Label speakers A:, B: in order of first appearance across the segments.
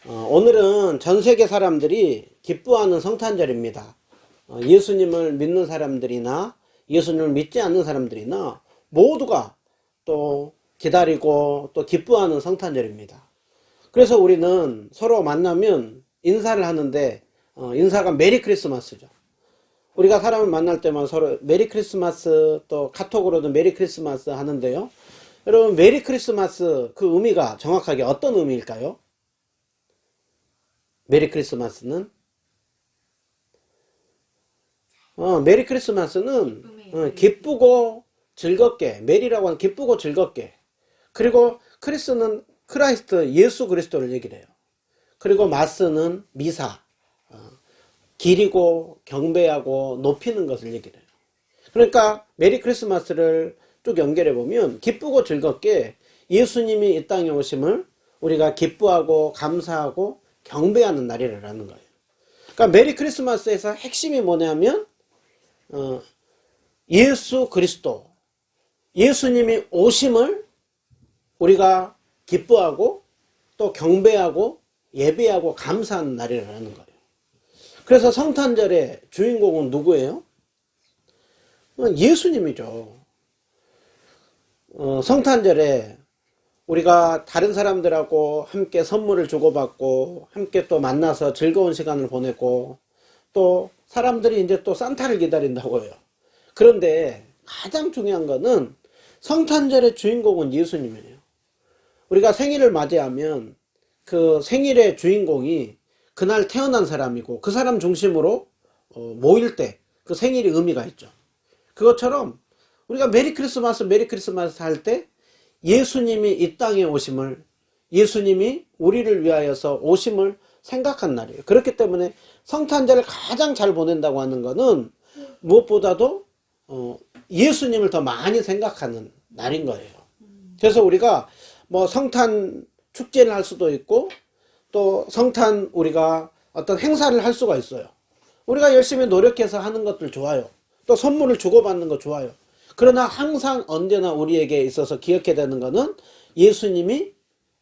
A: 오늘은 전 세계 사람들이 기뻐하는 성탄절입니다. 예수님을 믿는 사람들이나 예수님을 믿지 않는 사람들이나 모두가 또 기다리고 또 기뻐하는 성탄절입니다. 그래서 우리는 서로 만나면 인사를 하는데 인사가 메리 크리스마스죠. 우리가 사람을 만날 때만 서로 메리 크리스마스, 또 카톡으로도 메리 크리스마스 하는데요. 여러분, 메리 크리스마스 그 의미가 정확하게 어떤 의미일까요? 메리 크리스마스는 메리 크리스마스는 기쁘고 즐겁게, 메리라고 하는 기쁘고 즐겁게, 그리고 크리스는 크라이스트 예수 그리스도를 얘기를 해요. 그리고 마스는 미사, 기리고 경배하고 높이는 것을 얘기를 해요. 그러니까 메리 크리스마스를 쭉 연결해 보면 기쁘고 즐겁게 예수님이 이 땅에 오심을 우리가 기뻐하고 감사하고 경배하는 날이라는 거예요. 그러니까 메리 크리스마스에서 핵심이 뭐냐면 예수 그리스도, 예수님이 오심을 우리가 기뻐하고 또 경배하고 예배하고 감사하는 날이라는 거예요. 그래서 성탄절의 주인공은 누구예요? 예수님이죠. 성탄절에 우리가 다른 사람들하고 함께 선물을 주고받고 함께 또 만나서 즐거운 시간을 보내고 또 사람들이 이제 또 산타를 기다린다고 해요. 그런데 가장 중요한 거는 성탄절의 주인공은 예수님이에요. 우리가 생일을 맞이하면 그 생일의 주인공이 그날 태어난 사람이고 그 사람 중심으로 모일 때 그 생일이 의미가 있죠. 그것처럼 우리가 메리 크리스마스 할 때 예수님이 이 땅에 오심을, 예수님이 우리를 위하여서 오심을 생각한 날이에요. 그렇기 때문에 성탄절을 가장 잘 보낸다고 하는 것은 무엇보다도 예수님을 더 많이 생각하는 날인 거예요. 그래서 우리가 뭐 성탄 축제를 할 수도 있고 또 성탄 우리가 어떤 행사를 할 수가 있어요. 우리가 열심히 노력해서 하는 것들 좋아요. 또 선물을 주고받는 거 좋아요. 그러나 항상 언제나 우리에게 있어서 기억해야 되는 것은 예수님이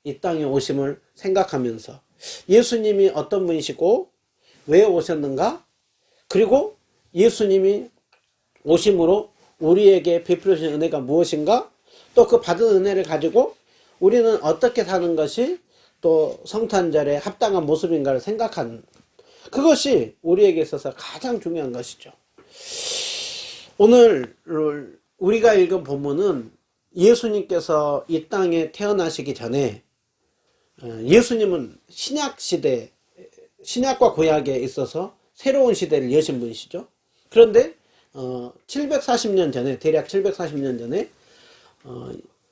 A: 이 땅에 오심을 생각하면서 예수님이 어떤 분이시고 왜 오셨는가, 그리고 예수님이 오심으로 우리에게 베풀어 주신 은혜가 무엇인가, 또 그 받은 은혜를 가지고 우리는 어떻게 사는 것이 또 성탄절에 합당한 모습인가를 생각하는, 그것이 우리에게 있어서 가장 중요한 것이죠. 오늘 우리가 읽은 본문은 예수님께서 이 땅에 태어나시기 전에 예수님은 신약시대, 신약과 구약에 있어서 새로운 시대를 여신 분이시죠. 그런데 740년 전에, 대략 740년 전에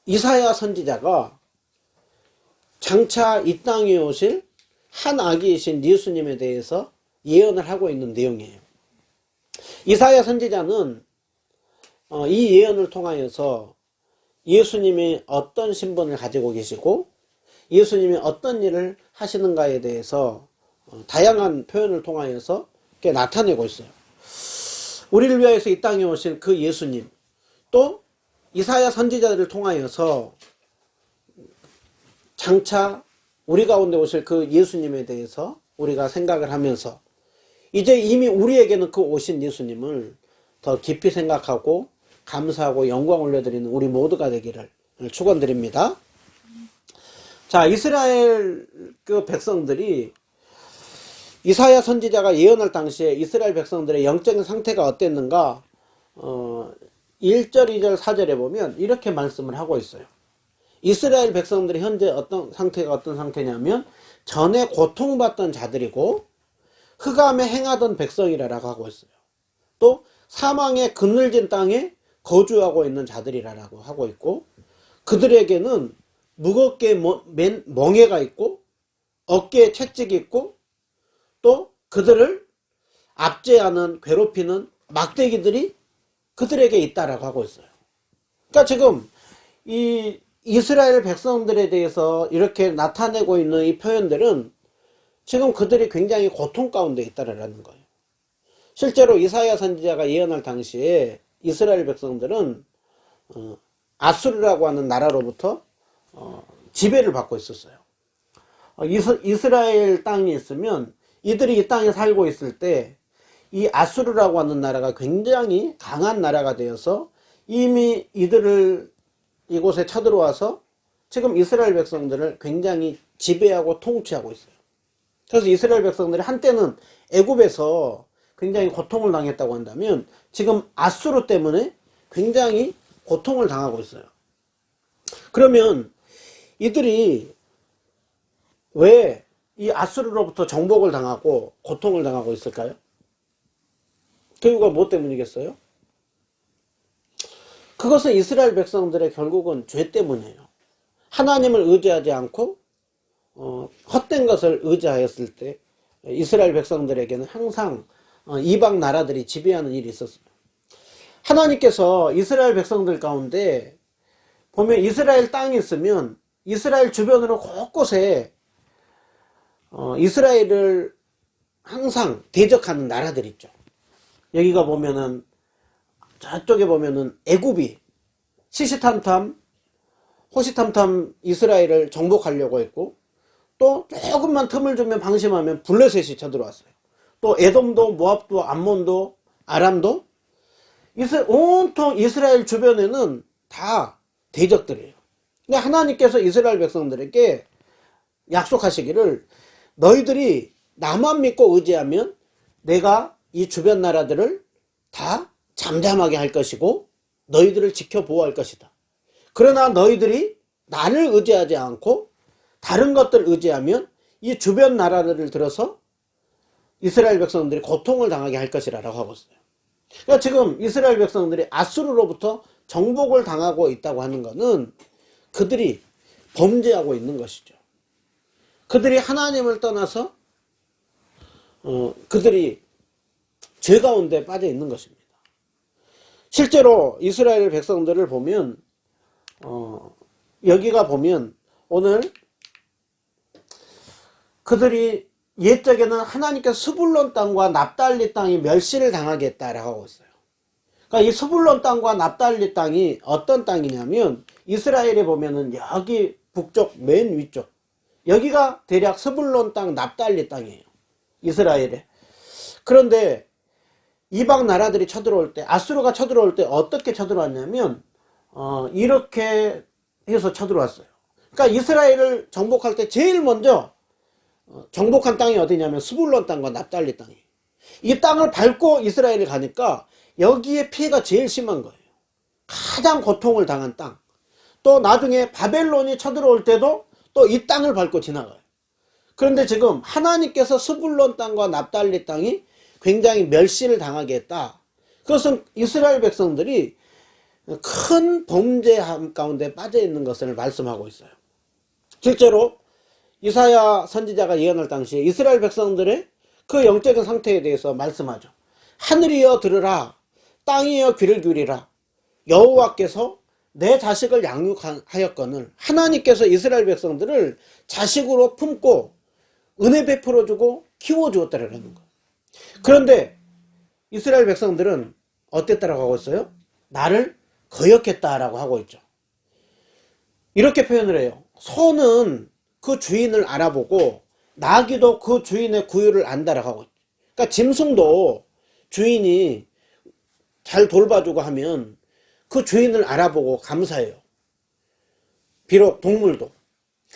A: 이사야 선지자가 장차 이 땅에 오실 한 아기이신 예수님에 대해서 예언을 하고 있는 내용이에요. 이사야 선지자는 이 예언을 통하여서 예수님이 어떤 신분을 가지고 계시고 예수님이 어떤 일을 하시는가에 대해서 다양한 표현을 통하여서 이렇게 나타내고 있어요. 우리를 위하여서 이 땅에 오신 그 예수님, 또 이사야 선지자들을 통하여서 장차 우리 가운데 오실 그 예수님에 대해서 우리가 생각을 하면서 이제 이미 우리에게는 그 오신 예수님을 더 깊이 생각하고 감사하고 영광 올려드리는 우리 모두가 되기를 축원드립니다. 자, 이스라엘 그 백성들이 이사야 선지자가 예언할 당시에 이스라엘 백성들의 영적인 상태가 어땠는가, 1절, 2절, 4절에 보면 이렇게 말씀을 하고 있어요. 이스라엘 백성들이 현재 어떤 상태냐면 전에 고통받던 자들이고 흑암에 행하던 백성이라고 하고 있어요. 또 사망의 그늘진 땅에 거주하고 있는 자들이라고 하고 있고, 그들에게는 무겁게 맨 멍에가 있고 어깨에 채찍이 있고 또 그들을 압제하는 괴롭히는 막대기들이 그들에게 있다라고 하고 있어요. 그러니까 지금 이 이스라엘 백성들에 대해서 이렇게 나타내고 있는 이 표현들은 지금 그들이 굉장히 고통 가운데 있다라는 거예요. 실제로 이사야 선지자가 예언할 당시에 이스라엘 백성들은 아수르라고 하는 나라로부터 지배를 받고 있었어요. 이스라엘 땅이 있으면 이들이 이 땅에 살고 있을 때 이 아수르라고 하는 나라가 굉장히 강한 나라가 되어서 이미 이들을 이곳에 쳐들어와서 지금 이스라엘 백성들을 굉장히 지배하고 통치하고 있어요. 그래서 이스라엘 백성들이 한때는 애굽에서 굉장히 고통을 당했다고 한다면 지금 아수르 때문에 굉장히 고통을 당하고 있어요. 그러면 이들이 왜 이 아수르로부터 정복을 당하고 고통을 당하고 있을까요? 그 이유가 뭐 때문이겠어요? 그것은 이스라엘 백성들의 결국은 죄 때문이에요. 하나님을 의지하지 않고 헛된 것을 의지하였을 때 이스라엘 백성들에게는 항상 이방 나라들이 지배하는 일이 있었어요. 하나님께서 이스라엘 백성들 가운데 보면 이스라엘 땅이 있으면 이스라엘 주변으로 곳곳에 이스라엘을 항상 대적하는 나라들이 있죠. 여기가 보면은 저쪽에 보면은 애굽이 시시탐탐 호시탐탐 이스라엘을 정복하려고 했고, 또 조금만 틈을 주면 방심하면 블레셋이 쳐들어왔어요. 또 에돔도 모압도 암몬도 아람도 온통 이스라엘 주변에는 다 대적들이에요. 근데 하나님께서 이스라엘 백성들에게 약속하시기를 너희들이 나만 믿고 의지하면 내가 이 주변 나라들을 다 잠잠하게 할 것이고 너희들을 지켜 보호할 것이다. 그러나 너희들이 나를 의지하지 않고 다른 것들 의지하면 이 주변 나라들을 들어서 이스라엘 백성들이 고통을 당하게 할 것이라고 하고 있어요. 그러니까 지금 이스라엘 백성들이 아수르로부터 정복을 당하고 있다고 하는 것은 그들이 범죄하고 있는 것이죠. 그들이 하나님을 떠나서 그들이 죄 가운데 빠져 있는 것입니다. 실제로 이스라엘 백성들을 보면 여기가 보면 오늘 그들이 옛적에는 하나님께서 스불론 땅과 납달리 땅이 멸시를 당하게 했다라고 하고 있어요. 그러니까 이 스불론 땅과 납달리 땅이 어떤 땅이냐면 이스라엘에 보면은 여기 북쪽 맨 위쪽 여기가 대략 스불론 땅 납달리 땅이에요. 이스라엘에. 그런데 이방 나라들이 쳐들어올 때 아수르가 쳐들어올 때 어떻게 쳐들어왔냐면 이렇게 해서 쳐들어왔어요. 그러니까 이스라엘을 정복할 때 제일 먼저 정복한 땅이 어디냐면 스불론 땅과 납달리 땅이. 이 땅을 밟고 이스라엘을 가니까 여기에 피해가 제일 심한 거예요. 가장 고통을 당한 땅. 또 나중에 바벨론이 쳐들어올 때도 또 이 땅을 밟고 지나가요. 그런데 지금 하나님께서 스불론 땅과 납달리 땅이 굉장히 멸시를 당하게 했다. 그것은 이스라엘 백성들이 큰 범죄함 가운데 빠져 있는 것을 말씀하고 있어요. 실제로 이사야 선지자가 예언할 당시에 이스라엘 백성들의 그 영적인 상태에 대해서 말씀하죠. 하늘이여 들으라, 땅이여 귀를 기울이라. 여호와께서 내 자식을 양육하였거늘. 하나님께서 이스라엘 백성들을 자식으로 품고 은혜 베풀어주고 키워주었다라는 거예요. 그런데 이스라엘 백성들은 어땠다라고 하고 있어요? 나를 거역했다라고 하고 있죠. 이렇게 표현을 해요. 소는 그 주인을 알아보고 나귀도 그 주인의 구유를 안다라고 하고 있죠. 그러니까 짐승도 주인이 잘 돌봐주고 하면 그 주인을 알아보고 감사해요. 비록 동물도.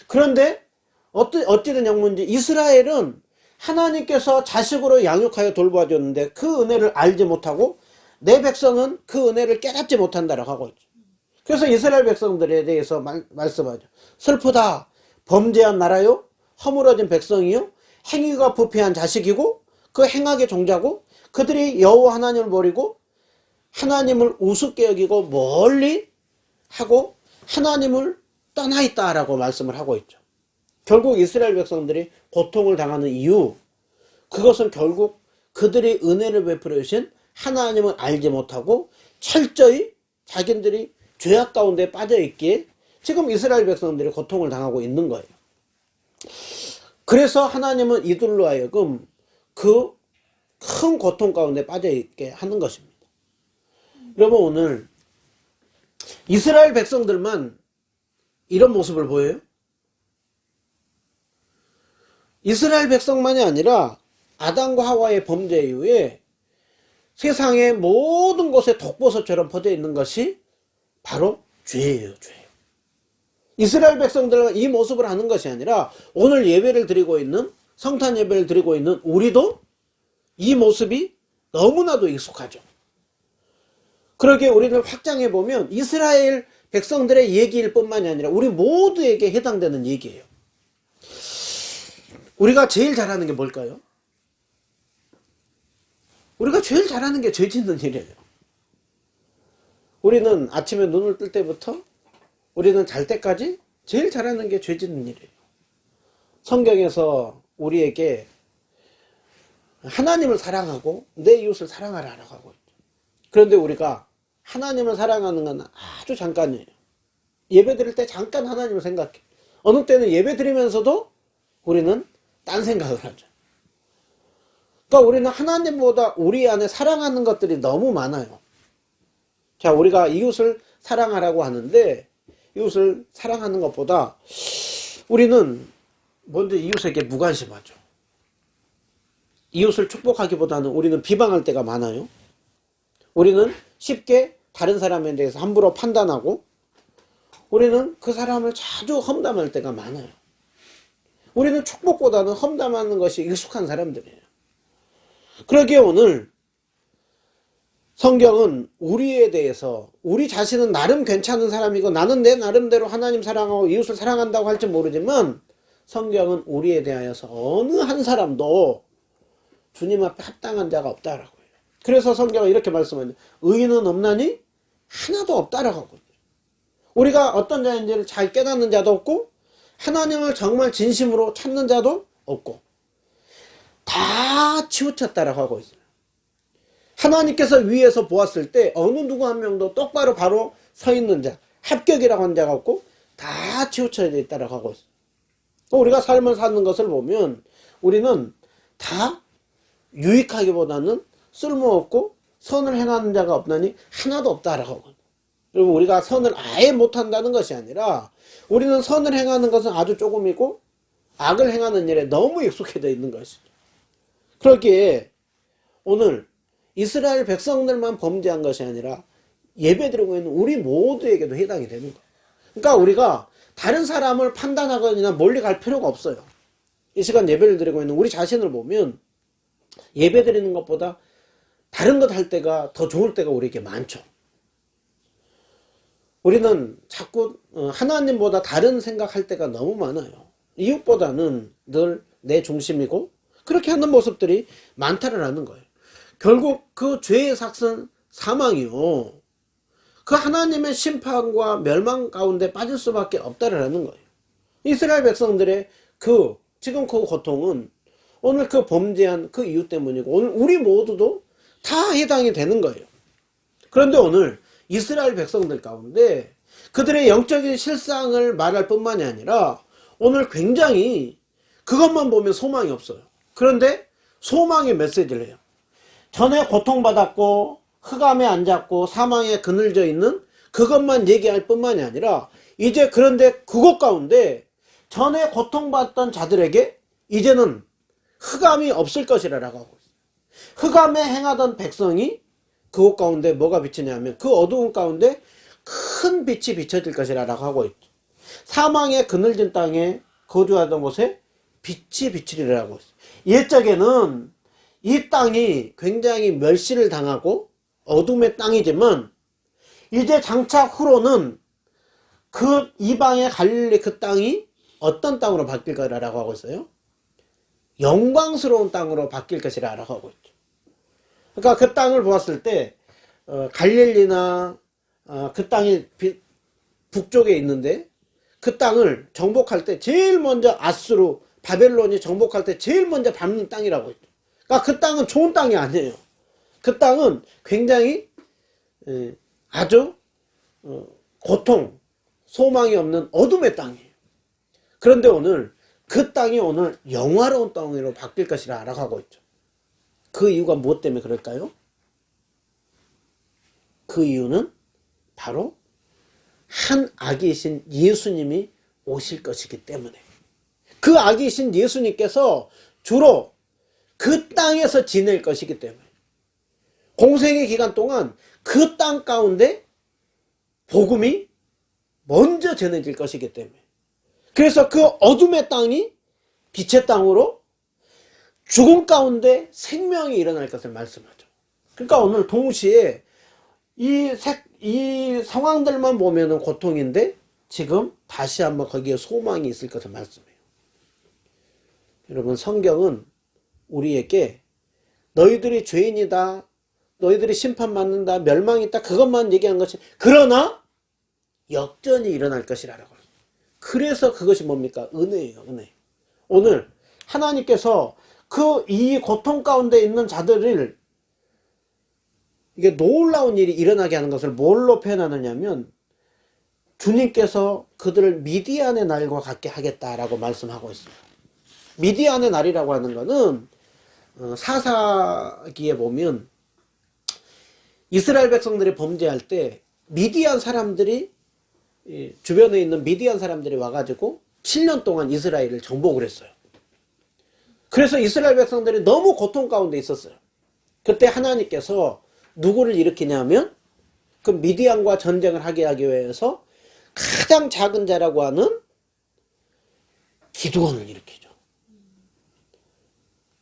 A: 그런데 어찌된 영문인지 이스라엘은 하나님께서 자식으로 양육하여 돌봐줬는데 그 은혜를 알지 못하고 내 백성은 그 은혜를 깨닫지 못한다라고 하고 있죠. 그래서 이스라엘 백성들에 대해서 말씀하죠. 슬프다. 범죄한 나라요. 허물어진 백성이요. 행위가 부패한 자식이고 그 행악의 종자고 그들이 여호와 하나님을 버리고 하나님을 우습게 여기고 멀리 하고 하나님을 떠나 있다라고 말씀을 하고 있죠. 결국 이스라엘 백성들이 고통을 당하는 이유, 그것은 결국 그들이 은혜를 베풀어 주신 하나님을 알지 못하고 철저히 자기들이 죄악 가운데 빠져 있기에 지금 이스라엘 백성들이 고통을 당하고 있는 거예요. 그래서 하나님은 이들로 하여금 그 큰 고통 가운데 빠져 있게 하는 것입니다. 여러분, 오늘 이스라엘 백성들만 이런 모습을 보여요? 이스라엘 백성만이 아니라 아담과 하와의 범죄 이후에 세상의 모든 곳에 독버섯처럼 퍼져 있는 것이 바로 죄예요, 죄. 이스라엘 백성들은 이 모습을 하는 것이 아니라 오늘 예배를 드리고 있는, 성탄 예배를 드리고 있는 우리도 이 모습이 너무나도 익숙하죠. 그러기에 우리는 확장해 보면 이스라엘 백성들의 얘기일 뿐만이 아니라 우리 모두에게 해당되는 얘기예요. 우리가 제일 잘하는 게 뭘까요? 우리가 제일 잘하는 게 죄 짓는 일이에요. 우리는 아침에 눈을 뜰 때부터 우리는 잘 때까지 제일 잘하는 게 죄 짓는 일이에요. 성경에서 우리에게 하나님을 사랑하고 내 이웃을 사랑하라라고 하고 있죠. 그런데 우리가 하나님을 사랑하는 건 아주 잠깐이에요. 예배 드릴 때 잠깐 하나님을 생각해. 어느 때는 예배 드리면서도 우리는 딴 생각을 하죠. 그러니까 우리는 하나님보다 우리 안에 사랑하는 것들이 너무 많아요. 자, 우리가 이웃을 사랑하라고 하는데 이웃을 사랑하는 것보다 우리는 먼저 이웃에게 무관심하죠. 이웃을 축복하기보다는 우리는 비방할 때가 많아요. 우리는 쉽게 다른 사람에 대해서 함부로 판단하고 우리는 그 사람을 자주 험담할 때가 많아요. 우리는 축복보다는 험담하는 것이 익숙한 사람들이에요. 그러기에 오늘 성경은 우리에 대해서 우리 자신은 나름 괜찮은 사람이고 나는 내 나름대로 하나님 사랑하고 이웃을 사랑한다고 할지 모르지만 성경은 우리에 대하여서 어느 한 사람도 주님 앞에 합당한 자가 없다라고 해요. 그래서 성경은 이렇게 말씀합니다. 의인은 없나니 하나도 없다라고 하거든요. 우리가 어떤 자인지를 잘 깨닫는 자도 없고 하나님을 정말 진심으로 찾는 자도 없고 다 치우쳤다라고 하고 있어요. 하나님께서 위에서 보았을 때 어느 누구 한 명도 똑바로 바로 서 있는 자, 합격이라고 하는 자가 없고 다 치우쳐져 있다라고 하고 있어요. 우리가 삶을 사는 것을 보면 우리는 다 유익하기보다는 쓸모없고 선을 행하는 자가 없나니 하나도 없다라고 하거든요. 그리고 우리가 선을 아예 못한다는 것이 아니라 우리는 선을 행하는 것은 아주 조금이고 악을 행하는 일에 너무 익숙해져 있는 것이죠. 그렇기에 오늘 이스라엘 백성들만 범죄한 것이 아니라 예배드리고 있는 우리 모두에게도 해당이 되는 거예요. 그러니까 우리가 다른 사람을 판단하거나 멀리 갈 필요가 없어요. 이 시간 예배를 드리고 있는 우리 자신을 보면 예배드리는 것보다 다른 것 할 때가 더 좋을 때가 우리에게 많죠. 우리는 자꾸 하나님보다 다른 생각할 때가 너무 많아요. 이웃보다는 늘 내 중심이고 그렇게 하는 모습들이 많다라는 거예요. 결국 그 죄의 삭은 사망이요. 그 하나님의 심판과 멸망 가운데 빠질 수밖에 없다라는 거예요. 이스라엘 백성들의 지금 그 고통은 오늘 그 범죄한 그 이유 때문이고 오늘 우리 모두도 다 해당이 되는 거예요. 그런데 오늘 이스라엘 백성들 가운데 그들의 영적인 실상을 말할 뿐만이 아니라 오늘 굉장히 그것만 보면 소망이 없어요. 그런데 소망의 메시지를 해요. 전에 고통받았고 흑암에 앉았고 사망에 그늘져 있는 그것만 얘기할 뿐만이 아니라 이제 그런데 그것 가운데 전에 고통받던 자들에게 이제는 흑암이 없을 것이라고 하고 있어요. 흑암에 행하던 백성이 그곳 가운데 뭐가 비치냐면 그 어두운 가운데 큰 빛이 비춰질 것이라고 하고 있죠. 사망의 그늘진 땅에 거주하던 곳에 빛이 비치리라고 했어요. 옛적에는 이 땅이 굉장히 멸시를 당하고 어둠의 땅이지만 이제 장차 후로는 그 이방의 갈릴리 그 땅이 어떤 땅으로 바뀔 거라고 하고 있어요? 영광스러운 땅으로 바뀔 것이라고 하고 있죠. 그러니까 그 땅을 보았을 때 갈릴리나 그 땅이 북쪽에 있는데 그 땅을 정복할 때 제일 먼저 아수르 바벨론이 정복할 때 제일 먼저 밟는 땅이라고 했죠. 그러니까 그 땅은 좋은 땅이 아니에요. 그 땅은 굉장히 아주 고통, 소망이 없는 어둠의 땅이에요. 그런데 오늘 그 땅이 오늘 영화로운 땅으로 바뀔 것이라 알아가고 있죠. 그 이유가 무엇 때문에 그럴까요? 그 이유는 바로 한 아기이신 예수님이 오실 것이기 때문에 그 아기이신 예수님께서 주로 그 땅에서 지낼 것이기 때문에 공생의 기간 동안 그 땅 가운데 복음이 먼저 전해질 것이기 때문에, 그래서 그 어둠의 땅이 빛의 땅으로 죽음 가운데 생명이 일어날 것을 말씀하죠. 그러니까 오늘 동시에 이 상황들만 보면은 고통인데 지금 다시 한번 거기에 소망이 있을 것을 말씀해요. 여러분, 성경은 우리에게 너희들이 죄인이다, 너희들이 심판받는다, 멸망이 있다, 그것만 얘기한 것이, 그러나 역전이 일어날 것이라고. 그래서 그것이 뭡니까? 은혜예요, 은혜. 오늘 하나님께서 이 고통 가운데 있는 자들을, 이게 놀라운 일이 일어나게 하는 것을 뭘로 표현하느냐면, 주님께서 그들을 미디안의 날과 같게 하겠다라고 말씀하고 있어요. 미디안의 날이라고 하는 것은 사사기에 보면 이스라엘 백성들이 범죄할 때 미디안 사람들이, 주변에 있는 미디안 사람들이 와가지고 7년 동안 이스라엘을 정복을 했어요. 그래서 이스라엘 백성들이 너무 고통 가운데 있었어요. 그때 하나님께서 누구를 일으키냐면 그 미디안과 전쟁을 하게 하기 위해서 가장 작은 자라고 하는 기드온을 일으키죠.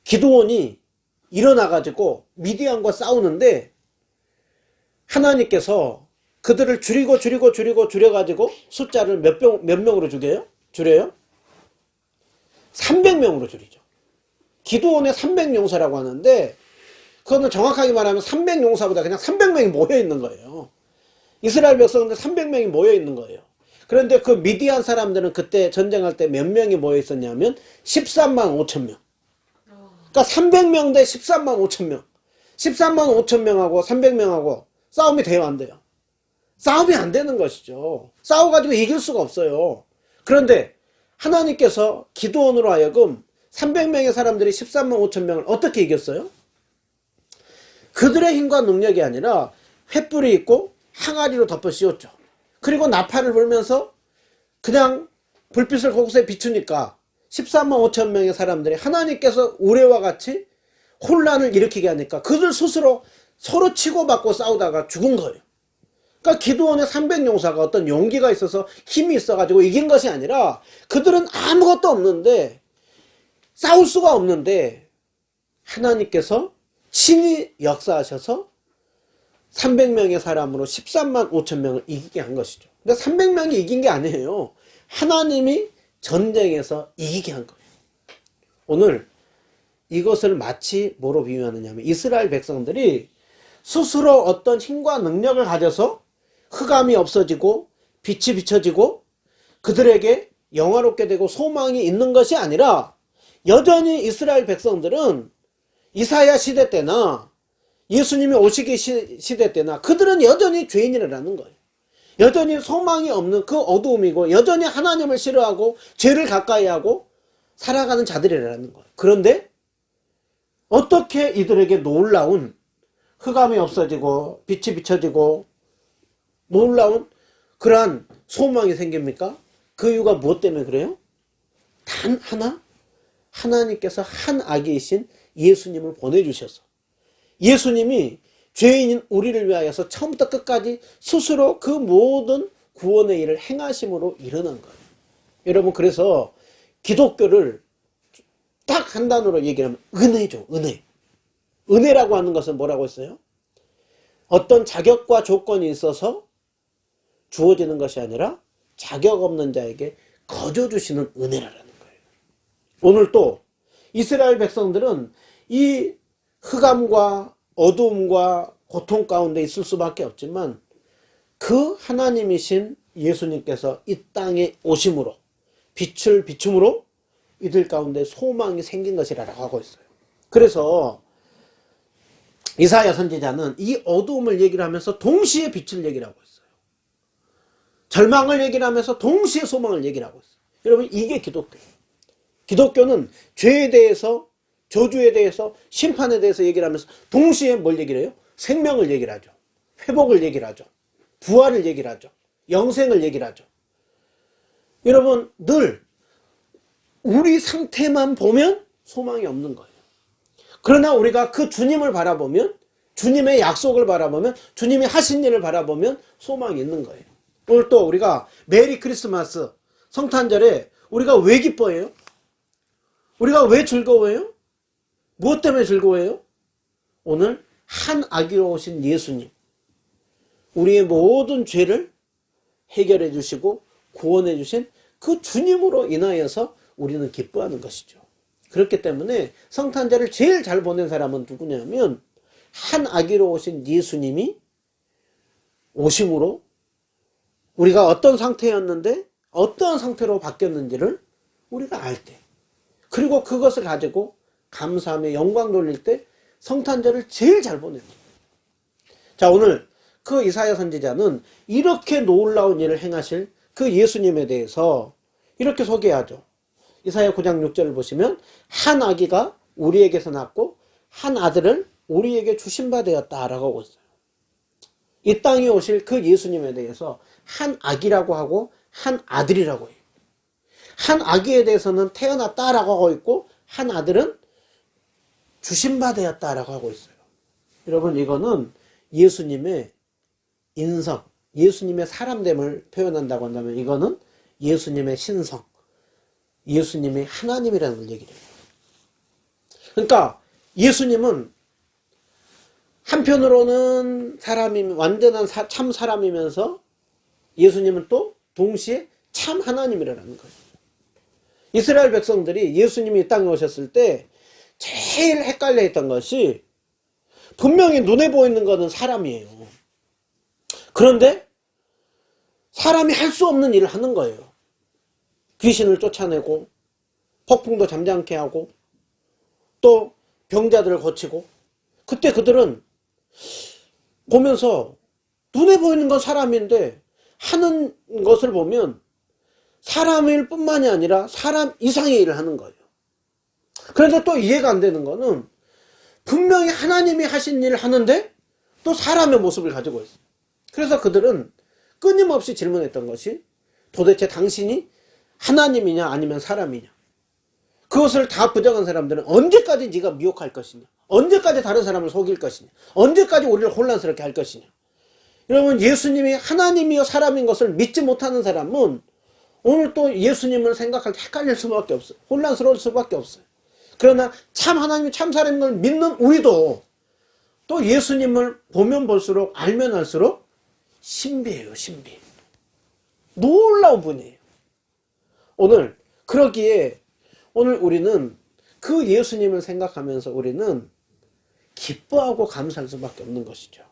A: 기드온이 일어나가지고 미디안과 싸우는데 하나님께서 그들을 줄여가지고 숫자를 몇 명으로 줄여요? 300명으로 줄이죠. 기드온의 300용사라고 하는데, 그거는 정확하게 말하면 300용사보다 그냥 300명이 모여 있는 거예요. 이스라엘 백성들 300명이 모여 있는 거예요. 그런데 그 미디안 사람들은 그때 전쟁할 때 몇 명이 모여 있었냐면 13만 5천 명. 그러니까 300명 대 13만 5천 명. 13만 5천 명하고 300명하고 싸움이 돼요, 안 돼요? 싸움이 안 되는 것이죠. 싸워가지고 이길 수가 없어요. 그런데 하나님께서 기드온으로 하여금 300명의 사람들이 13만 5천 명을 어떻게 이겼어요? 그들의 힘과 능력이 아니라 횃불이 있고 항아리로 덮어 씌웠죠. 그리고 나팔을 불면서 그냥 불빛을 그곳에 비추니까 13만 5천 명의 사람들이 하나님께서 우레와 같이 혼란을 일으키게 하니까 그들 스스로 서로 치고받고 싸우다가 죽은 거예요. 그러니까 기드온의 300용사가 어떤 용기가 있어서 힘이 있어가지고 이긴 것이 아니라 그들은 아무것도 없는데, 싸울 수가 없는데 하나님께서 친히 역사하셔서 300명의 사람으로 13만 5천 명을 이기게 한 것이죠. 근데 300명이 이긴 게 아니에요. 하나님이 전쟁에서 이기게 한 거예요. 오늘 이것을 마치 뭐로 비유하느냐 하면 이스라엘 백성들이 스스로 어떤 힘과 능력을 가져서 흑암이 없어지고 빛이 비춰지고 그들에게 영화롭게 되고 소망이 있는 것이 아니라, 여전히 이스라엘 백성들은 이사야 시대 때나 예수님이 오시기 시대 때나 그들은 여전히 죄인이라는 거예요. 여전히 소망이 없는 그 어두움이고 여전히 하나님을 싫어하고 죄를 가까이하고 살아가는 자들이라는 거예요. 그런데 어떻게 이들에게 놀라운 흑암이 없어지고 빛이 비춰지고 놀라운 그러한 소망이 생깁니까? 그 이유가 무엇 때문에 그래요? 단 하나, 하나님께서 한 아기이신 예수님을 보내주셔서, 예수님이 죄인인 우리를 위하여서 처음부터 끝까지 스스로 그 모든 구원의 일을 행하심으로 일어난 거예요. 여러분, 그래서 기독교를 딱 한 단어로 얘기하면 은혜죠. 은혜. 은혜라고 하는 것은 뭐라고 했어요? 어떤 자격과 조건이 있어서 주어지는 것이 아니라 자격 없는 자에게 거저 주시는 은혜라는 거예요. 오늘 또 이스라엘 백성들은 이 흑암과 어두움과 고통 가운데 있을 수밖에 없지만 그 하나님이신 예수님께서 이 땅에 오심으로 빛을 비춤으로 이들 가운데 소망이 생긴 것이라고 하고 있어요. 그래서 이사야 선지자는 이 어두움을 얘기를 하면서 동시에 빛을 얘기를 하고 있어요. 절망을 얘기를 하면서 동시에 소망을 얘기를 하고 있어요. 여러분, 이게 기독교예요. 기독교는 죄에 대해서, 저주에 대해서, 심판에 대해서 얘기를 하면서 동시에 뭘 얘기를 해요? 생명을 얘기를 하죠. 회복을 얘기를 하죠. 부활을 얘기를 하죠. 영생을 얘기를 하죠. 여러분, 늘 우리 상태만 보면 소망이 없는 거예요. 그러나 우리가 그 주님을 바라보면, 주님의 약속을 바라보면, 주님이 하신 일을 바라보면 소망이 있는 거예요. 오늘 또 우리가 메리 크리스마스 성탄절에 우리가 왜 기뻐해요? 우리가 왜 즐거워해요? 무엇 때문에 즐거워해요? 오늘 한 아기로 오신 예수님, 우리의 모든 죄를 해결해 주시고 구원해 주신 그 주님으로 인하여서 우리는 기뻐하는 것이죠. 그렇기 때문에 성탄절을 제일 잘 보낸 사람은 누구냐면 한 아기로 오신 예수님이 오심으로 우리가 어떤 상태였는데 어떤 상태로 바뀌었는지를 우리가 알 때, 그리고 그것을 가지고 감사하며 영광 돌릴 때 성탄절을 제일 잘 보내는 거예요. 자, 오늘 그 이사야 선지자는 이렇게 놀라운 일을 행하실 그 예수님에 대해서 이렇게 소개하죠. 이사야 9장 6절을 보시면 한 아기가 우리에게서 낳고 한 아들을 우리에게 주신 바 되었다라고 하고 있어요. 이 땅에 오실 그 예수님에 대해서 한 아기라고 하고 한 아들이라고 해요. 한 아기에 대해서는 태어났다라고 하고 있고 한 아들은 주신 바 되었다라고 하고 있어요. 여러분, 이거는 예수님의 인성, 예수님의 사람됨을 표현한다고 한다면 이거는 예수님의 신성, 예수님의 하나님이라는 걸 얘기를 해요. 그러니까 예수님은 한편으로는 완전한 참 사람이면서 예수님은 또 동시에 참 하나님이라는 거예요. 이스라엘 백성들이 예수님이 이 땅에 오셨을 때 제일 헷갈려 했던 것이 분명히 눈에 보이는 것은 사람이에요. 그런데 사람이 할 수 없는 일을 하는 거예요. 귀신을 쫓아내고 폭풍도 잠잠케 하고 또 병자들을 고치고, 그때 그들은 보면서 눈에 보이는 건 사람인데 하는 것을 보면 사람일 뿐만이 아니라 사람 이상의 일을 하는 거예요. 그런데 또 이해가 안 되는 거는 분명히 하나님이 하신 일을 하는데 또 사람의 모습을 가지고 있어요. 그래서 그들은 끊임없이 질문했던 것이 도대체 당신이 하나님이냐 아니면 사람이냐. 그것을 다 부정한 사람들은 언제까지 네가 미혹할 것이냐, 언제까지 다른 사람을 속일 것이냐, 언제까지 우리를 혼란스럽게 할 것이냐. 여러분, 예수님이 하나님이요 사람인 것을 믿지 못하는 사람은 오늘 또 예수님을 생각할 때 헷갈릴 수밖에 없어요. 혼란스러울 수밖에 없어요. 그러나 참 하나님이 참 사람인 걸 믿는 우리도 또 예수님을 보면 볼수록 알면 알수록 신비해요. 신비. 놀라운 분이에요. 오늘 그러기에 오늘 우리는 그 예수님을 생각하면서 우리는 기뻐하고 감사할 수밖에 없는 것이죠.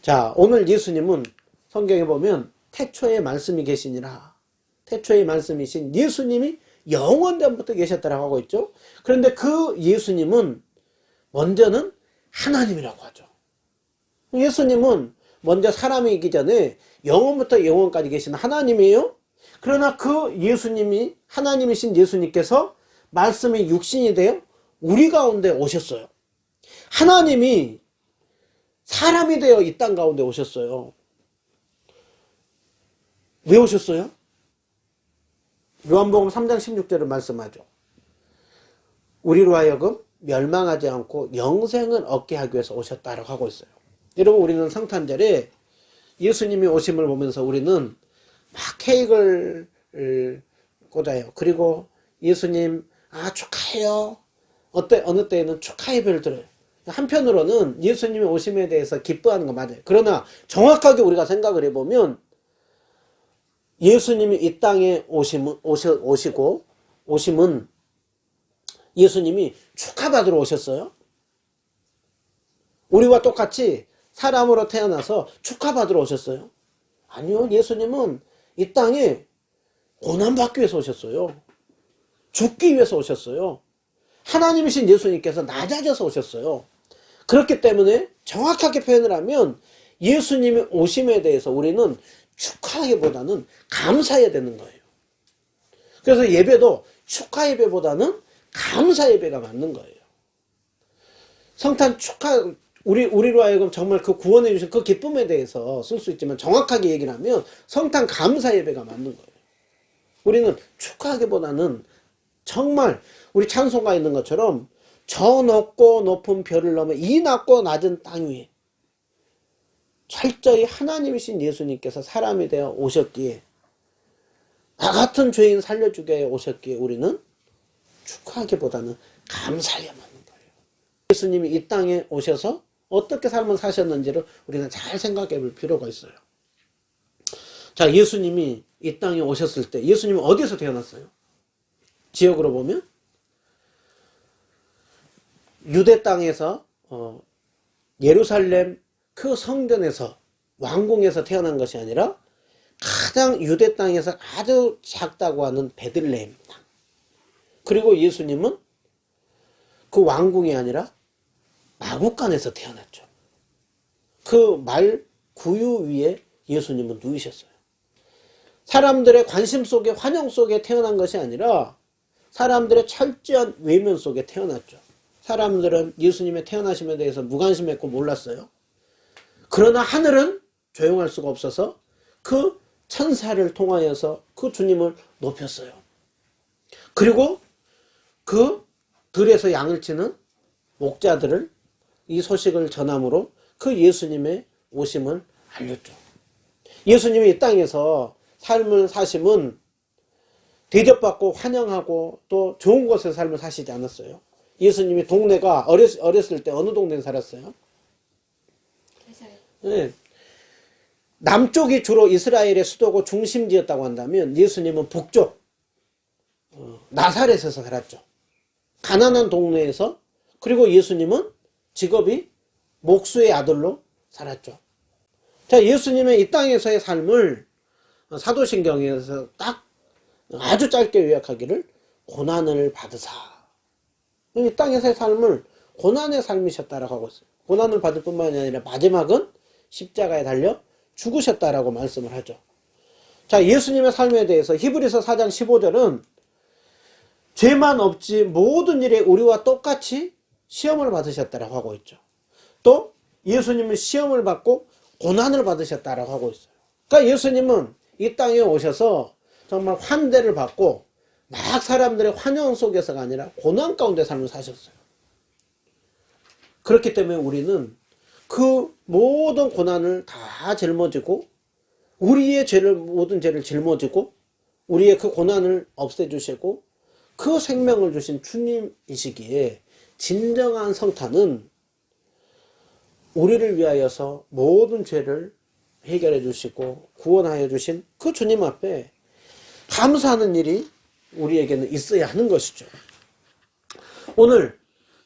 A: 자, 오늘 예수님은 성경에 보면 태초에 말씀이 계시니라. 태초에 말씀이신 예수님이 영원전부터 계셨다라고 하고 있죠. 그런데 그 예수님은 먼저는 하나님이라고 하죠. 예수님은 먼저 사람이기 전에 영원부터 영원까지 계신 하나님이에요. 그러나 그 예수님이, 하나님이신 예수님께서 말씀이 육신이 되어 우리 가운데 오셨어요. 하나님이 사람이 되어 이 땅 가운데 오셨어요. 왜 오셨어요? 요한복음 3장 16절을 말씀하죠. 우리로 하여금 멸망하지 않고 영생을 얻게 하기 위해서 오셨다라고 하고 있어요. 여러분, 우리는 성탄절에 예수님이 오심을 보면서 우리는 막 케이크를 꽂아요. 그리고 예수님 축하해요. 어느 때에는 축하 예배를 드려요. 한편으로는 예수님의 오심에 대해서 기뻐하는 거 맞아요. 그러나 정확하게 우리가 생각을 해보면 예수님이 이 땅에 오심은 예수님이 축하받으러 오셨어요? 우리와 똑같이 사람으로 태어나서 축하받으러 오셨어요? 아니요. 예수님은 이 땅에 고난받기 위해서 오셨어요. 죽기 위해서 오셨어요. 하나님이신 예수님께서 낮아져서 오셨어요. 그렇기 때문에 정확하게 표현을 하면 예수님의 오심에 대해서 우리는 축하하기보다는 감사해야 되는 거예요. 그래서 예배도 축하 예배보다는 감사 예배가 맞는 거예요. 성탄 축하, 우리로 하여금 정말 그 구원해 주신 그 기쁨에 대해서 쓸 수 있지만 정확하게 얘기를 하면 성탄 감사 예배가 맞는 거예요. 우리는 축하하기보다는 정말 우리 찬송가 있는 것처럼 저 높고 높은 별을 넘어 이 낮고 낮은 땅 위에 철저히 하나님이신 예수님께서 사람이 되어 오셨기에, 나 같은 죄인 살려주기 위해 오셨기에 우리는 축하하기보다는 감사해야만 하는 거예요. 예수님이 이 땅에 오셔서 어떻게 삶을 사셨는지를 우리는 잘 생각해 볼 필요가 있어요. 자, 예수님이 이 땅에 오셨을 때 예수님은 어디서 태어났어요? 지역으로 보면 유대 땅에서 예루살렘 그 성전에서 왕궁에서 태어난 것이 아니라 가장 유대 땅에서 아주 작다고 하는 베들레헴 땅. 그리고 예수님은 그 왕궁이 아니라 마구간에서 태어났죠. 그 말 구유 위에 예수님은 누이셨어요. 사람들의 관심 속에, 환영 속에 태어난 것이 아니라 사람들의 철저한 외면 속에 태어났죠. 사람들은 예수님의 태어나심에 대해서 무관심했고 몰랐어요. 그러나 하늘은 조용할 수가 없어서 그 천사를 통하여서 그 주님을 높였어요. 그리고 그 들에서 양을 치는 목자들을 이 소식을 전함으로 그 예수님의 오심을 알렸죠. 예수님이 이 땅에서 삶을 사심은 대접받고 환영하고 또 좋은 곳에서 삶을 사시지 않았어요. 예수님이 동네가 어렸을 때 어느 동네에 살았어요? 네. 남쪽이 주로 이스라엘의 수도고 중심지였다고 한다면 예수님은 북쪽 나사렛에서 살았죠. 가난한 동네에서. 그리고 예수님은 직업이 목수의 아들로 살았죠. 자, 예수님의 이 땅에서의 삶을 사도신경에서 딱 아주 짧게 요약하기를 고난을 받으사. 이 땅에서의 삶을 고난의 삶이셨다라고 하고 있어요. 고난을 받을 뿐만이 아니라 마지막은 십자가에 달려 죽으셨다라고 말씀을 하죠. 자, 예수님의 삶에 대해서 히브리서 4장 15절은 죄만 없지 모든 일에 우리와 똑같이 시험을 받으셨다라고 하고 있죠. 또 예수님은 시험을 받고 고난을 받으셨다라고 하고 있어요. 그러니까 예수님은 이 땅에 오셔서 정말 환대를 받고 막 사람들의 환영 속에서가 아니라 고난 가운데 삶을 사셨어요. 그렇기 때문에 우리는 그 모든 고난을 다 짊어지고 우리의 모든 죄를 짊어지고 우리의 그 고난을 없애주시고 그 생명을 주신 주님이시기에 진정한 성탄은 우리를 위하여서 모든 죄를 해결해 주시고 구원하여 주신 그 주님 앞에 감사하는 일이 우리에게는 있어야 하는 것이죠. 오늘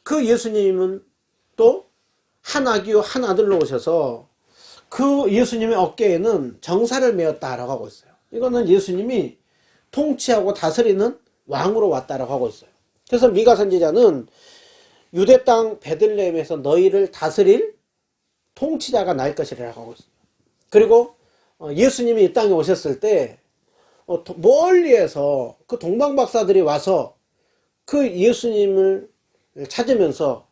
A: 그 예수님은 또 한 아기요 한 아들로 오셔서 그 예수님의 어깨에는 정사를 메었다라고 하고 있어요. 이거는 예수님이 통치하고 다스리는 왕으로 왔다라고 하고 있어요. 그래서 미가 선지자는 유대 땅 베들레헴에서 너희를 다스릴 통치자가 날 것이라고 하고 있어요. 그리고 예수님이 이 땅에 오셨을 때 멀리에서 그 동방박사들이 와서 그 예수님을 찾으면서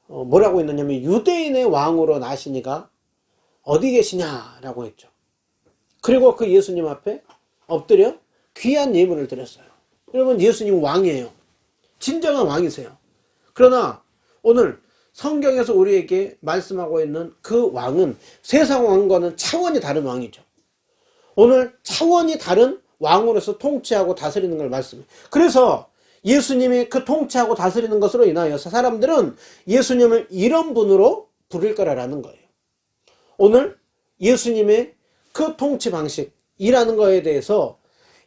A: 뭐라고 했느냐면 유대인의 왕으로 나시니가 어디 계시냐라고 했죠. 그리고 그 예수님 앞에 엎드려 귀한 예물을 드렸어요. 여러분, 예수님은 왕이에요. 진정한 왕이세요. 그러나 오늘 성경에서 우리에게 말씀하고 있는 그 왕은 세상 왕과는 차원이 다른 왕이죠. 오늘 차원이 다른 왕으로서 통치하고 다스리는 걸 말씀해요. 그래서 예수님이 그 통치하고 다스리는 것으로 인하여서 사람들은 예수님을 이런 분으로 부를 거라는 거예요. 오늘 예수님의 그 통치 방식이라는 거에 대해서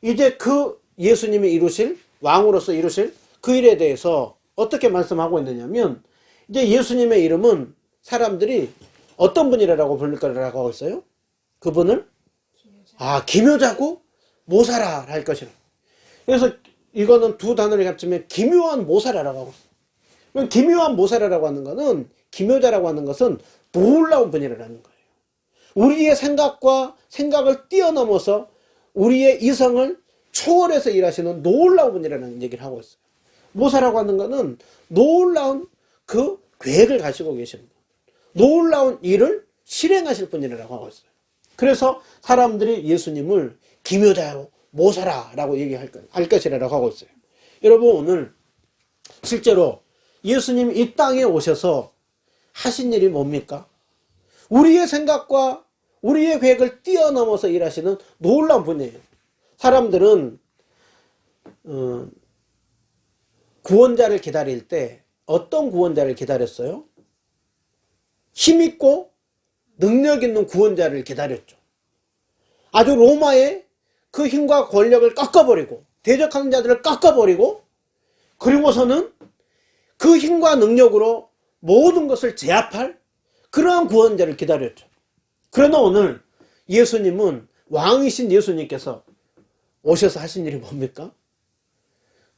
A: 이제 그 예수님이 이루실 왕으로서 이루실 그 일에 대해서 어떻게 말씀하고 있느냐면 이제 예수님의 이름은 사람들이 어떤 분이라고 부를 거라고 하고 있어요? 그분을 기묘자고 모사라 할 것이라. 그래서 이거는 두 단어를 합치면 기묘한 모사라라고 하고 있어요. 기묘한 모사라라고 하는 것은 기묘자라고 하는 것은 놀라운 분이라는 거예요. 우리의 생각을 뛰어넘어서 우리의 이성을 초월해서 일하시는 놀라운 분이라는 얘기를 하고 있어요. 모사라고 하는 것은 놀라운 그 계획을 가지고 계십니다. 놀라운 일을 실행하실 분이라고 하고 있어요. 그래서 사람들이 예수님을 기묘자요 모사라라고 얘기할 것이라고 하고 있어요. 여러분 오늘 실제로 예수님이 이 땅에 오셔서 하신 일이 뭡니까? 우리의 생각과 우리의 계획을 뛰어넘어서 일하시는 놀라운 분이에요. 사람들은 구원자를 기다릴 때 어떤 구원자를 기다렸어요? 힘있고 능력 있는 구원자를 기다렸죠. 아주 로마의 그 힘과 권력을 꺾어버리고 대적하는 자들을 꺾어버리고 그리고서는 그 힘과 능력으로 모든 것을 제압할 그러한 구원자를 기다렸죠. 그러나 오늘 예수님은 왕이신 예수님께서 오셔서 하신 일이 뭡니까?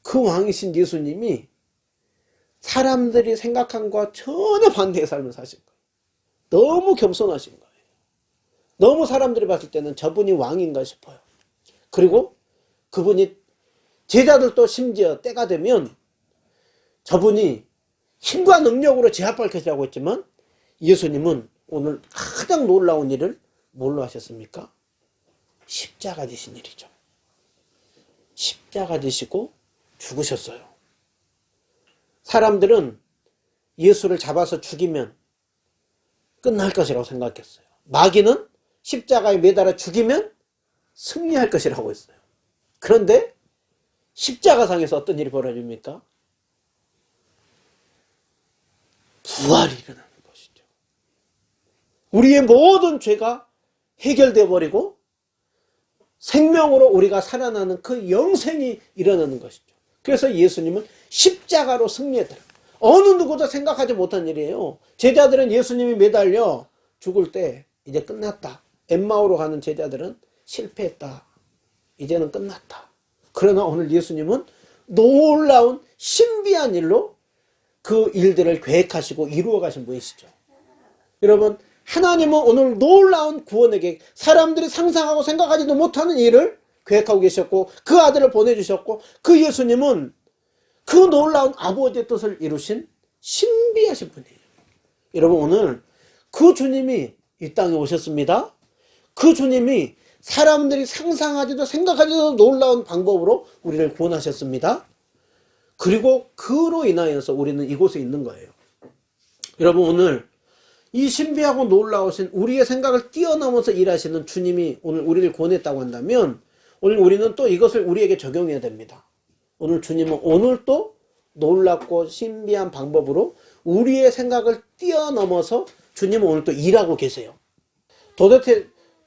A: 그 왕이신 예수님이 사람들이 생각한 것과 전혀 반대의 삶을 사신 거예요. 너무 겸손하신 거예요. 너무 사람들이 봤을 때는 저분이 왕인가 싶어요. 그리고 그분이 제자들도 심지어 때가 되면 저분이 힘과 능력으로 제압할 것이라고 했지만 예수님은 오늘 가장 놀라운 일을 뭘로 하셨습니까? 십자가 지신 일이죠. 십자가 지시고 죽으셨어요. 사람들은 예수를 잡아서 죽이면 끝날 것이라고 생각했어요. 마귀는 십자가에 매달아 죽이면 승리할 것이라고 했어요. 그런데 십자가상에서 어떤 일이 벌어집니까? 부활이 일어나는 것이죠. 우리의 모든 죄가 해결되어 버리고 생명으로 우리가 살아나는 그 영생이 일어나는 것이죠. 그래서 예수님은 십자가로 승리했더라. 어느 누구도 생각하지 못한 일이에요. 제자들은 예수님이 매달려 죽을 때 이제 끝났다. 엠마오로 가는 제자들은 실패했다. 이제는 끝났다. 그러나 오늘 예수님은 놀라운 신비한 일로 그 일들을 계획하시고 이루어 가신 분이시죠. 여러분, 하나님은 오늘 놀라운 구원의 계획, 사람들이 상상하고 생각하지도 못하는 일을 계획하고 계셨고 그 아들을 보내주셨고 그 예수님은 그 놀라운 아버지의 뜻을 이루신 신비하신 분이에요. 여러분 오늘 그 주님이 이 땅에 오셨습니다. 그 주님이 사람들이 상상하지도 생각하지도 놀라운 방법으로 우리를 구원하셨습니다. 그리고 그로 인하여서 우리는 이곳에 있는 거예요. 여러분 오늘 이 신비하고 놀라우신 우리의 생각을 뛰어넘어서 일하시는 주님이 오늘 우리를 구원했다고 한다면 오늘 우리는 또 이것을 우리에게 적용해야 됩니다. 오늘 주님은 오늘 또 놀랍고 신비한 방법으로 우리의 생각을 뛰어넘어서 주님은 오늘 또 일하고 계세요.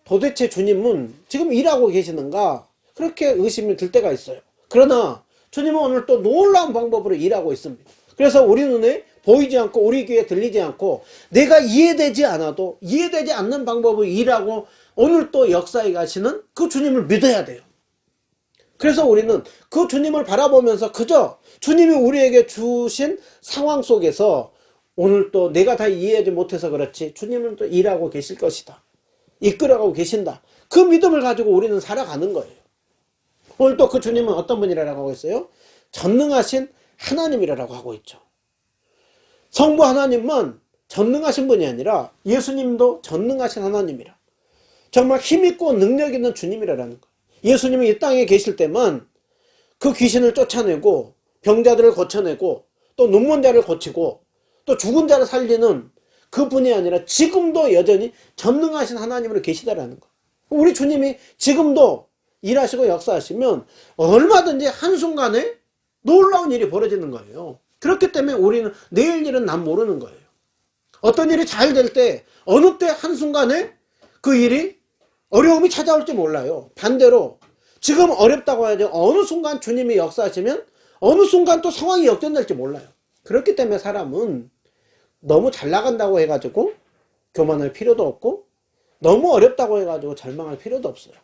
A: 도대체 주님은 지금 일하고 계시는가? 그렇게 의심이 들 때가 있어요. 그러나 주님은 오늘 또 놀라운 방법으로 일하고 있습니다. 그래서 우리 눈에 보이지 않고 우리 귀에 들리지 않고 내가 이해되지 않아도 이해되지 않는 방법을 일하고 오늘 또 역사에 가시는 그 주님을 믿어야 돼요. 그래서 우리는 그 주님을 바라보면서 그저 주님이 우리에게 주신 상황 속에서 오늘 또 내가 다 이해하지 못해서 그렇지 주님은 또 일하고 계실 것이다. 이끌어가고 계신다. 그 믿음을 가지고 우리는 살아가는 거예요. 오늘 또 그 주님은 어떤 분이라고 하고 있어요? 전능하신 하나님이라고 하고 있죠. 성부 하나님만 전능하신 분이 아니라 예수님도 전능하신 하나님이라. 정말 힘있고 능력 있는 주님이라는 거예요. 예수님이 이 땅에 계실 때만 그 귀신을 쫓아내고 병자들을 고쳐내고 또 눈먼 자를 고치고 또 죽은 자를 살리는 그분이 아니라 지금도 여전히 전능하신 하나님으로 계시다라는 거예요. 우리 주님이 지금도 일하시고 역사하시면 얼마든지 한순간에 놀라운 일이 벌어지는 거예요. 그렇기 때문에 우리는 내일 일은 난 모르는 거예요. 어떤 일이 잘 될 때 어느 때 한순간에 그 일이 어려움이 찾아올지 몰라요. 반대로 지금 어렵다고 해야죠. 어느 순간 주님이 역사하시면 어느 순간 또 상황이 역전될지 몰라요. 그렇기 때문에 사람은 너무 잘 나간다고 해가지고 교만할 필요도 없고 너무 어렵다고 해가지고 절망할 필요도 없어요.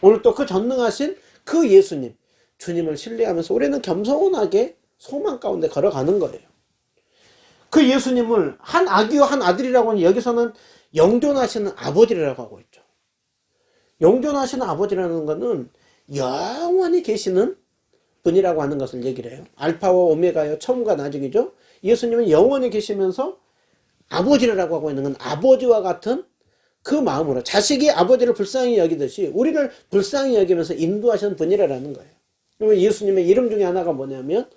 A: 오늘 또 그 전능하신 그 예수님, 주님을 신뢰하면서 우리는 겸손하게 소망 가운데 걸어가는 거예요. 그 예수님을 한 아기와 한 아들이라고 하는 여기서는 영존하시는 아버지라고 하고 있죠. 영존하시는 아버지라는 것은 영원히 계시는 분이라고 하는 것을 얘기를 해요. 알파와 오메가요, 처음과 나중이죠. 예수님은 영원히 계시면서 아버지라고 하고 있는 건 아버지와 같은 그 마음으로 자식이 아버지를 불쌍히 여기듯이 우리를 불쌍히 여기면서 인도하시는 분이라는 거예요. 그러면 예수님의 이름 중에 하나가 뭐냐면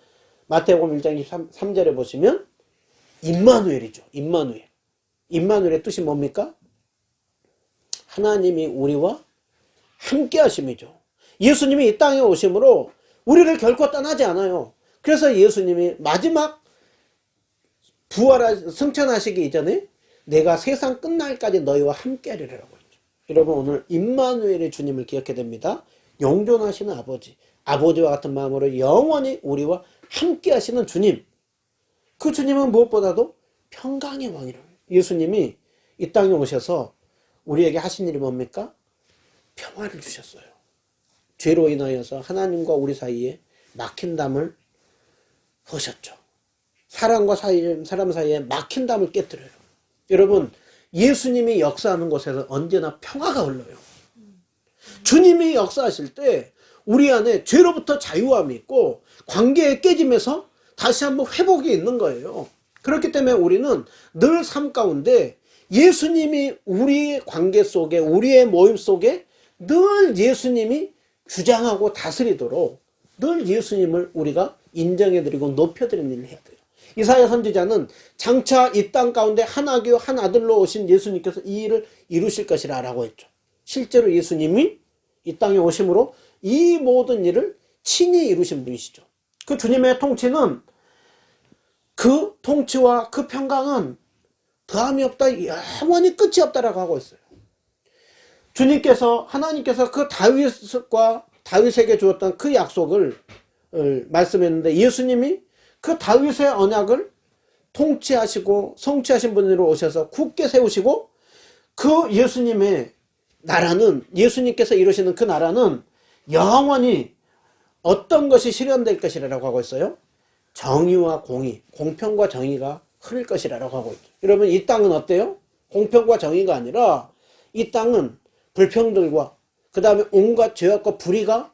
A: 마태복음 1장 23절에 보시면 임마누엘이죠. 임마누엘. 임마누엘의 뜻이 뭡니까? 하나님이 우리와 함께 하심이죠. 예수님이 이 땅에 오심으로 우리를 결코 떠나지 않아요. 그래서 예수님이 마지막 승천하시기 이전에 내가 세상 끝날까지 너희와 함께 하리라고 했죠. 여러분 오늘 임마누엘의 주님을 기억해야 됩니다. 영존하시는 아버지, 아버지와 같은 마음으로 영원히 우리와 함께 하시는 주님. 그 주님은 무엇보다도 평강의 왕이라고 해요. 예수님이 이 땅에 오셔서 우리에게 하신 일이 뭡니까? 평화를 주셨어요. 죄로 인하여서 하나님과 우리 사이에 막힌 담을 허셨죠. 사람 사이에 막힌 담을 깨뜨려요. 여러분 예수님이 역사하는 곳에서 언제나 평화가 흘러요. 주님이 역사하실 때 우리 안에 죄로부터 자유함이 있고 관계의 깨짐에서 다시 한번 회복이 있는 거예요. 그렇기 때문에 우리는 늘 삶 가운데 예수님이 우리의 관계 속에 우리의 모임 속에 늘 예수님이 주장하고 다스리도록 늘 예수님을 우리가 인정해드리고 높여드리는 일을 해야 돼요. 이사야 선지자는 장차 이 땅 가운데 한 아기요 한 아들로 오신 예수님께서 이 일을 이루실 것이라 라고 했죠. 실제로 예수님이 이 땅에 오심으로 이 모든 일을 친히 이루신 분이시죠. 그 주님의 통치는 그 통치와 그 평강은 더함이 없다, 영원히 끝이 없다라고 하고 있어요. 주님께서 하나님께서 그 다윗에게 주었던 그 약속을 말씀했는데 예수님이 그 다윗의 언약을 통치하시고 성취하신 분으로 오셔서 굳게 세우시고 그 예수님의 나라는 예수님께서 이루시는 그 나라는 영원히 어떤 것이 실현될 것이라고 하고 있어요? 정의와 공의, 공평과 정의가 흐를 것이라고 하고 있죠. 여러분 이 땅은 어때요? 공평과 정의가 아니라 이 땅은 불평들과 그 다음에 온갖 죄악과 불의가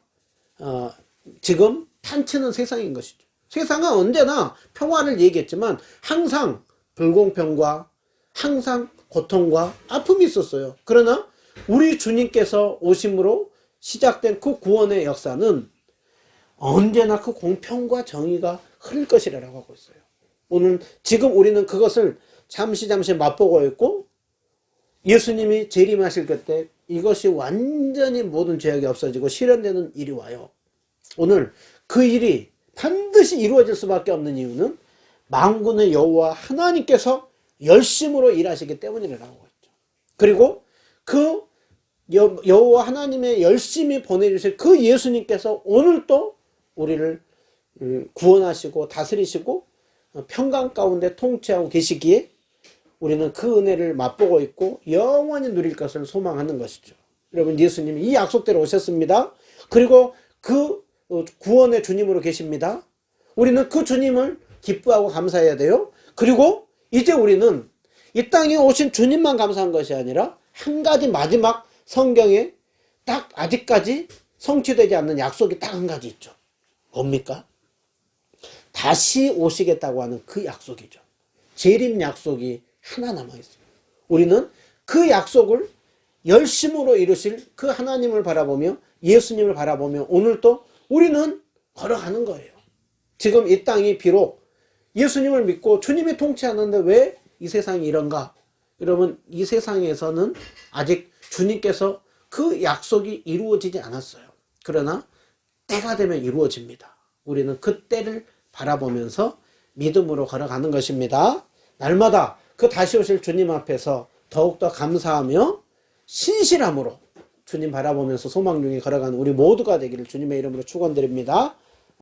A: 지금 판치는 세상인 것이죠. 세상은 언제나 평화를 얘기했지만 항상 불공평과 항상 고통과 아픔이 있었어요. 그러나 우리 주님께서 오심으로 시작된 그 구원의 역사는 언제나 그 공평과 정의가 흐를 것이라고 하고 있어요. 오늘 지금 우리는 그것을 잠시 맛보고 있고 예수님이 재림하실 그때 이것이 완전히 모든 죄악이 없어지고 실현되는 일이 와요. 오늘 그 일이 반드시 이루어질 수밖에 없는 이유는 만군의 여호와 하나님께서 열심으로 일하시기 때문이라고 했죠. 그리고 그 여호와 하나님의 열심히 보내주실 그 예수님께서 오늘 또 우리를 구원하시고 다스리시고 평강 가운데 통치하고 계시기에 우리는 그 은혜를 맛보고 있고 영원히 누릴 것을 소망하는 것이죠. 여러분 예수님이 이 약속대로 오셨습니다. 그리고 그 구원의 주님으로 계십니다. 우리는 그 주님을 기뻐하고 감사해야 돼요. 그리고 이제 우리는 이 땅에 오신 주님만 감사한 것이 아니라 한 가지 마지막 성경에 딱 아직까지 성취되지 않는 약속이 딱 한 가지 있죠. 뭡니까? 다시 오시겠다고 하는 그 약속이죠. 재림 약속이 하나 남아있어요. 우리는 그 약속을 열심으로 이루실 그 하나님을 바라보며 예수님을 바라보며 오늘도 우리는 걸어가는 거예요. 지금 이 땅이 비록 예수님을 믿고 주님이 통치하는데 왜 이 세상이 이런가? 여러분 이 세상에서는 아직 주님께서 그 약속이 이루어지지 않았어요. 그러나 때가 되면 이루어집니다. 우리는 그 때를 바라보면서 믿음으로 걸어가는 것입니다. 날마다 그 다시 오실 주님 앞에서 더욱더 감사하며 신실함으로 주님 바라보면서 소망 중에 걸어가는 우리 모두가 되기를 주님의 이름으로 축원드립니다.